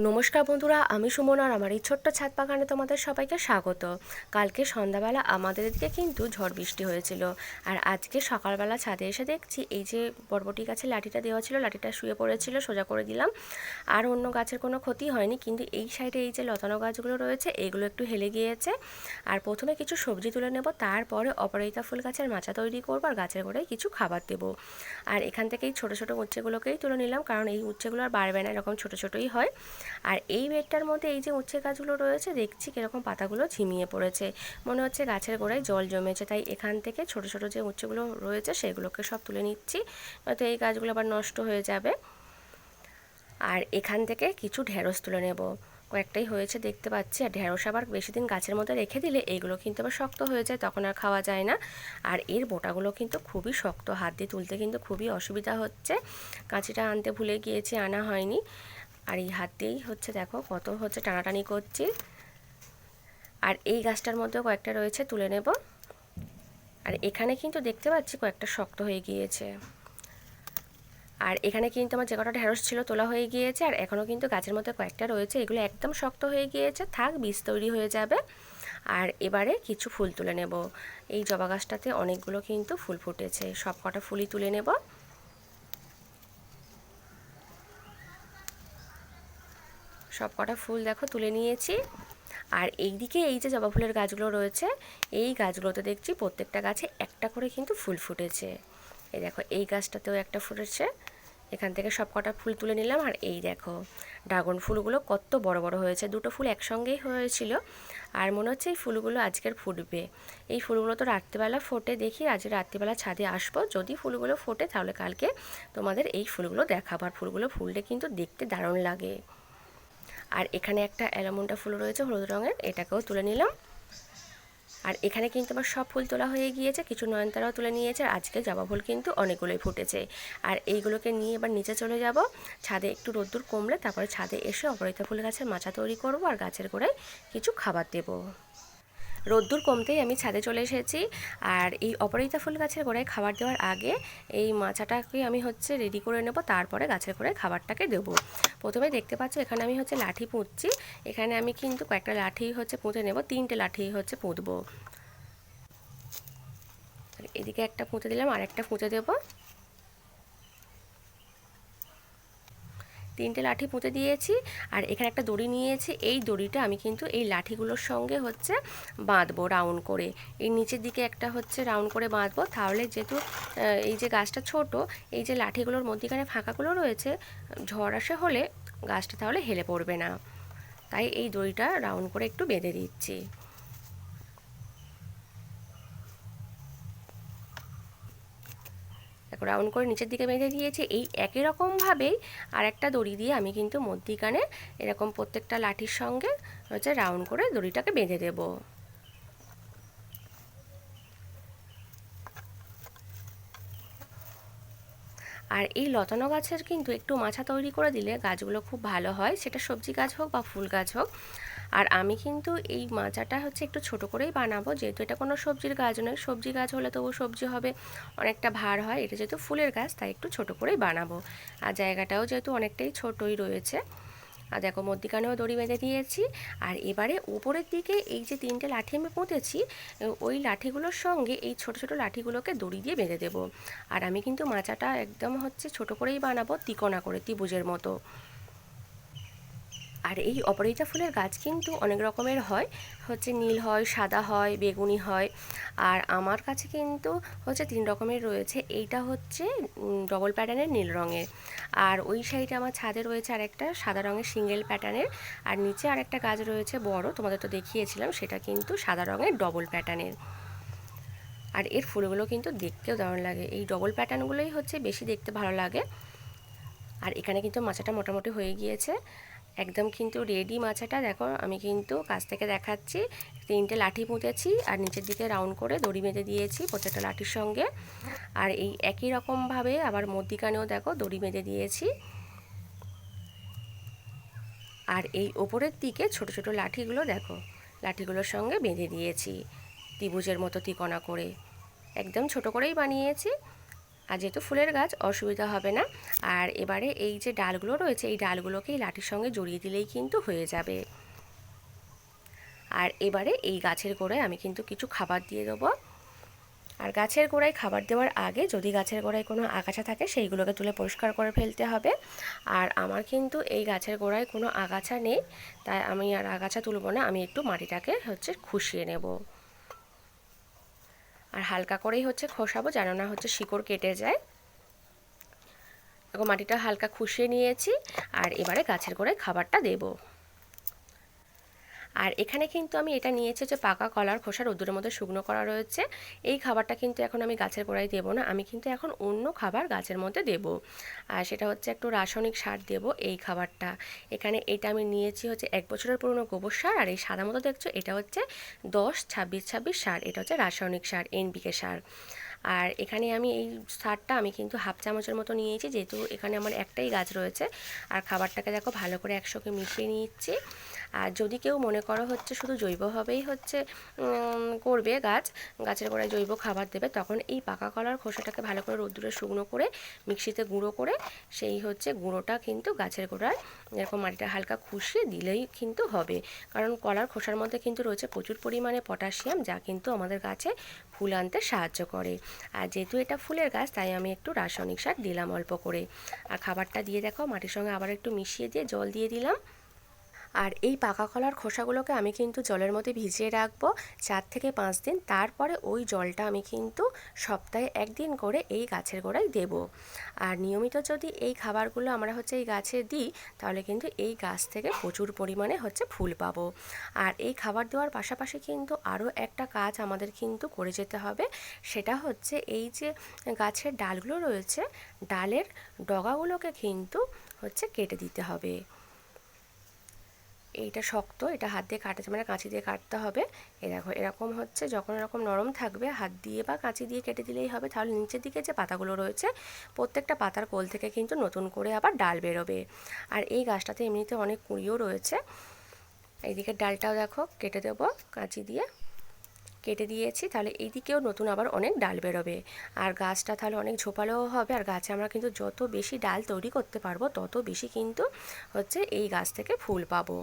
নমস্কার বন্ধুরা, আমি সুমন আর আমার এই ছোট্ট ছাদ বাগানে তোমাদের সবাইকে স্বাগত। কালকে সন্ধ্যাবেলা আমাদের এদিকে কিন্তু ঝড় বৃষ্টি হয়েছিল, আর আজকে সকালবেলা ছাদে এসে দেখছি এই যে বরবটি গাছের লাঠিটা দেওয়া ছিল, লাঠিটা শুয়ে পড়েছিল, সোজা করে দিলাম। আর অন্য গাছের কোনো ক্ষতি হয়নি, কিন্তু এই সাইডে এই যে লতানো গাছগুলো রয়েছে এইগুলো একটু হেলে গিয়েছে। আর প্রথমে কিছু সবজি তুলে নেব, তারপরে অপরাজিতা ফুল গাছের মাচা তৈরি করবো আর গাছের গোড়ায় কিছু খাবার দেবো। আর এখান থেকে এই ছোটো ছোটো উচ্ছেগুলোকেই তুলে নিলাম, কারণ এই উচ্ছেগুলো আর বাড়বে না, এরকম ছোটো ছোটোই হয়। আর এই বেডটার মধ্যে এই যে উচ্ছে গাছগুলো রয়েছে দেখছি কীরকম পাতাগুলো ঝিমিয়ে পড়েছে, মনে হচ্ছে গাছের গোড়ায় জল জমেছে। তাই এখান থেকে ছোট ছোট যে উচ্ছেগুলো রয়েছে সেগুলোকে সব তুলে নিচ্ছি, নয়তো এই গাছগুলো আবার নষ্ট হয়ে যাবে। আর এখান থেকে কিছু ঢেঁড়স তুলে নেব, কয়েকটাই হয়েছে দেখতে পাচ্ছি। আর ঢেঁড়স আবার বেশি দিন গাছের মধ্যে রেখে দিলে এইগুলো কিন্তু আবার শক্ত হয়ে যায়, তখন আর খাওয়া যায় না। আর এর বোটাগুলো কিন্তু খুবই শক্ত, হাত দিয়ে তুলতে কিন্তু খুবই অসুবিধা হচ্ছে। কাঁচিটা আনতে ভুলে গিয়েছি, আনা হয়নি। আর এই হাত দিয়েই হচ্ছে, দেখো কত হচ্ছে টানাটানি করছি। আর এই গাছটার মধ্যেও কয়েকটা রয়েছে, তুলে নেব। আর এখানে কিন্তু দেখতে পাচ্ছি কয়েকটা শক্ত হয়ে গিয়েছে। আর এখানে কিন্তু আমার যে কটা ঢেঁড়স ছিল তোলা হয়ে গিয়েছে, আর এখনও কিন্তু গাছের মধ্যে কয়েকটা রয়েছে, এগুলো একদম শক্ত হয়ে গিয়েছে, থাক, বীজ তৈরি হয়ে যাবে। আর এবারে কিছু ফুল তুলে নেব। এই জবা গাছটাতে অনেকগুলো কিন্তু ফুল ফুটেছে, সব কটা ফুলই তুলে নেব। সব কটা ফুল দেখো তুলে নিয়েছি। আর এইদিকে এই যে জবা ফুলের গাছগুলো রয়েছে, এই গাছগুলোতে দেখছি প্রত্যেকটা গাছে একটা করে কিন্তু ফুল ফুটেছে। এই দেখো এই গাছটাতেও একটা ফুটেছে, এখান থেকে সব কটা ফুল তুলে নিলাম। আর এই দেখো ড্রাগন ফুলগুলো কত বড় বড় হয়েছে, দুটো ফুল একসঙ্গেই হয়েছিল। আর মনে হচ্ছে এই ফুলগুলো আজকের ফুটবে। এই ফুলগুলো তো রাত্রিবেলা ফোটে, দেখি আজ রাত্রিবেলা ছাদে আসবো, যদি ফুলগুলো ফোটে তাহলে কালকে তোমাদের এই ফুলগুলো দেখাবো। আর ফুলগুলো ফুললে কিন্তু দেখতে দারুণ লাগে। আর এখানে একটা অ্যালামুন্ডা ফুল রয়েছে হলুদ রঙের, এটাকেও তুলে নিলাম। আর এখানে কিন্তু আমার সব ফুল তোলা হয়ে গিয়েছে, কিছু নয়নতারাও তুলে নিয়েছে। আর আজকে জবা ফুল কিন্তু অনেকগুলোই ফুটেছে। আর এইগুলোকে নিয়ে এবার নিচে চলে যাব, ছাদে একটু রোদ্দুর কমলে তারপরে ছাদে এসে অপরাজিতা ফুল গাছের মাচা তৈরি করব আর গাছের গোড়ায় কিছু খাবার দেবো। রোদ্দুর কমতেই আমি ছাদে চলে এসেছি। আর এই অপরাজিতা ফুল গাছের গোড়ায় খাবার দেওয়ার আগে এই মাচাটাকে আমি হচ্ছে রেডি করে নেব, তারপরে গাছের গোড়ায় খাবারটাকে দেবো। প্রথমে দেখতে পাচ্ছ এখানে আমি হচ্ছে লাঠি পুঁতছি, এখানে আমি কিন্তু কয়েকটা লাঠি হচ্ছে পুঁতে নেব, 3টে লাঠি হচ্ছে পুঁতবো। এদিকে একটা পুঁতে দিলাম, আর একটা পুঁতে দেবো। 3টে লাঠি পুঁতে দিয়েছি। আর এখানে একটা দড়ি নিয়েছি, এই দড়িটা আমি কিন্তু এই লাঠিগুলোর সঙ্গে হচ্ছে বাঁধবো রাউন্ড করে। এই নিচের দিকে একটা হচ্ছে রাউন্ড করে বাঁধবো, তাহলে যেহেতু এই যে গাছটা ছোট, এই যে লাঠিগুলোর মধ্যিখানে ফাঁকাগুলো রয়েছে, ঝড় আসে হলে গাছটা তাহলে হেলে পড়বে না। তাই এই দড়িটা রাউন্ড করে একটু বেঁধে দিচ্ছি। রাউন্ড করে নিচের দিকে বেঁধে দিয়েছি। এই একই রকমভাবেই আর একটা দড়ি দিয়ে আমি কিন্তু মধ্যিখানে এরকম প্রত্যেকটা লাঠির সঙ্গে হচ্ছে রাউন্ড করে দড়িটাকে বেঁধে দেব। আর এই লতানো গাছের কিন্তু একটু মাচা তৈরি করে দিলে গাছগুলো খুব ভালো হয়, সেটা সবজি গাছ হোক বা ফুল গাছ হোক। আর আমি কিন্তু এই মাচাটা হচ্ছে একটু ছোট করেই বানাবো, যেহেতু এটা কোনো সবজির গাছ নয়, সবজি গাছ হলে তবু সবজি হবে, অনেকটা ভার হয়, এটা যেহেতু ফুলের গাছ তাই একটু ছোট করেই বানাবো। আর জায়গাটাও যেহেতু অনেকটাই ছোটই রয়েছে। আর দেখো মধ্যিখানেও দড়ি বেঁধে দিয়েছি। আর এবারে উপরের দিকে এই যে 3টে লাঠি আমি পুঁতেছি, ওই লাঠিগুলোর সঙ্গে এই ছোট ছোট লাঠিগুলোকে দড়ি দিয়ে বেঁধে দেবো। আর আমি কিন্তু মাচাটা একদম হচ্ছে ছোট করেই বানাবো, তিকোনা করে, ত্রিভুজের মতো। আর এই অপরাজিতা ফুলের গাছ কিন্তু অনেক রকমের হয়, হচ্ছে নীল হয়, সাদা হয়, বেগুনি হয়। আর আমার কাছে কিন্তু হচ্ছে 3 রকমের রয়েছে। এইটা হচ্ছে ডবল প্যাটার্নের নীল রঙের। আর ওই সাইডে আমার ছাদে রয়েছে আরেকটা সাদা রঙের সিঙ্গেল প্যাটার্নের। আর নিচে আরেকটা গাছ রয়েছে বড়, তোমাদের তো দেখিয়েছিলাম, সেটা কিন্তু সাদা রঙের ডবল প্যাটার্নের। আর এর ফুলগুলো কিন্তু দেখতেও দারুণ লাগে, এই ডবল প্যাটার্নগুলোই হচ্ছে বেশি দেখতে ভালো লাগে। আর এখানে কিন্তু মাচাটা মোটামুটি হয়ে গিয়েছে, একদম কিন্তু রেডি মাচাটা। দেখো আমি কিন্তু কাছ থেকে দেখাচ্ছি, 3টে লাঠি পুঁতেছি আর নিচের দিকে রাউন্ড করে দড়ি বেঁধে দিয়েছি প্রত্যেকটা লাঠির সঙ্গে। আর এই একই রকমভাবে আবার মধ্যিখানেও দেখো দড়ি বেঁধে দিয়েছি। আর এই ওপরের দিকে ছোট ছোট লাঠিগুলো দেখো, লাঠিগুলোর সঙ্গে বেঁধে দিয়েছি ত্রিভুজের মতো তিকোনা করে, একদম ছোট করেই বানিয়েছি। আর যেহেতু ফুলের গাছ অসুবিধা হবে না। আর এবারে এই যে ডালগুলো রয়েছে এই ডালগুলোকে এই লাঠির সঙ্গে জড়িয়ে দিলেই কিন্তু হয়ে যাবে। আর এবারে এই গাছের গোড়ায় আমি কিন্তু কিছু খাবার দিয়ে দেবো। আর গাছের গোড়ায় খাবার দেওয়ার আগে যদি গাছের গোড়ায় কোনো আগাছা থাকে সেইগুলোকে তুলে পরিষ্কার করে ফেলতে হবে। আর আমার কিন্তু এই গাছের গোড়ায় কোনো আগাছা নেই, তাই আমি আর আগাছা তুলব না, আমি একটু মাটিটাকে খুশিয়ে নেব। আর হালকা করেই খোসাবো, যেন না শিকড় কেটে যায়। দেখো মাটিটা হালকা খুশিয়ে নিয়েছি। আর এবারে গাছের গোড়ায় খাবারটা দেবো। আর এখানে কিন্তু আমি এটা নিয়েছি যে পাকা কলার খোসা রোদ্দুরের মধ্যে শুকনো করা রয়েছে। এই খাবারটা কিন্তু এখন আমি গাছের গোড়ায় দেবো না, আমি কিন্তু এখন অন্য খাবার গাছের মধ্যে দেব। আর সেটা একটু রাসায়নিক সার দেব এই খাবারটা। এখানে এটা আমি নিয়েছি 1 বছরের পুরনো গোবর সার। আর এই সাদা মতো দেখছো এটা 10-26-26 সার, এটা রাসায়নিক সার, এনপিকে সার। আর এখানে আমি এই সারটা আমি কিন্তু হাফ চামচের মতো নিয়েছি, যেহেতু এখানে আমার একটাই গাছ রয়েছে। আর খাবারটাকে দেখো ভালো করে একসঙ্গে মিশিয়ে নিচ্ছি। আর যদি কেউ মনে করো শুধু জৈবভাবেই করবে গাছের গোড়ায় জৈব খাবার দেবে, তখন এই পাকা কলার খোসাটাকে ভালো করে রোদ্দুরে শুকনো করে মিক্সিতে গুঁড়ো করে সেই গুঁড়োটা কিন্তু গাছের গোড়ায় এরকম মাটিটা হালকা খুশিয়ে দিলেই কিন্তু হবে। কারণ কলার খোসার মধ্যে কিন্তু রয়েছে প্রচুর পরিমাণে পটাশিয়াম, যা কিন্তু আমাদের গাছে ফুল আনতে সাহায্য করে। আর যেহেতু এটা ফুলের গাছ তাই আমি একটু রাসায়নিক সার দিলাম অল্প করে। আর খাবারটা দিয়ে দেখো মাটির সঙ্গে আবার একটু মিশিয়ে দিয়ে জল দিয়ে দিলাম। আর এই পাকা কলার খোসাগুলোকে আমি কিন্তু জলের মধ্যে ভিজিয়ে রাখবো 4 থেকে 5 দিন। তারপরে ওই জলটা আমি কিন্তু সপ্তাহে 1 দিন করে এই গাছের গোড়ায় দেব। আর নিয়মিত যদি এই খাবারগুলো আমরা এই গাছে দিই, তাহলে কিন্তু এই গাছ থেকে প্রচুর পরিমাণে ফুল পাবো। আর এই খাবার দেওয়ার পাশাপাশি কিন্তু আরও একটা কাজ আমাদের কিন্তু করে যেতে হবে, সেটা এই যে গাছের ডালগুলো রয়েছে, ডালের ডগাগুলোকে কিন্তু কেটে দিতে হবে। এইটা শক্ত, এটা হাত দিয়ে কাটা যাবে না, কাঁচি দিয়ে কাটতে হবে। এই দেখো এরকম যখন এরকম নরম থাকবে হাত দিয়ে বা কাঁচি দিয়ে কেটে দিলেই হবে। তাহলে নিচের দিকে যে পাতাগুলো রয়েছে প্রত্যেকটা পাতার কোল থেকে কিন্তু নতুন করে আবার ডাল বেরোবে। আর এই গাছটাতে এমনিতে অনেক কুঁড়িও রয়েছে। এইদিকে ডালটাও দেখো কেটে দেবো, কাঁচি দিয়ে কেটে দিয়েছি, তাহলে এইদিকেও নতুন আবার অনেক ডাল বেরোবে। আর গাছটা তাহলে অনেক ঝোপালোও হবে। আর গাছে আমরা কিন্তু যত বেশি ডাল তৈরি করতে পারবো তত বেশি কিন্তু এই গাছ থেকে ফুল পাবো।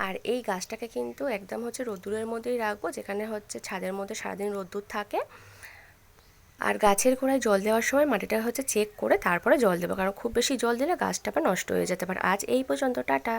আর এই গাছটাকে কিন্তু একদম রোদ্দুরের মধ্যেই রাখবো, যেখানে ছাদের মধ্যে সারাদিন রোদ্দুর থাকে। আর গাছের গোড়ায় জল দেওয়ার সময় মাটিটা চেক করে তারপরে জল দেবো, কারণ খুব বেশি জল দিলে গাছটা আবার নষ্ট হয়ে যেতে পারে। আজ এই পর্যন্ত, টাটা।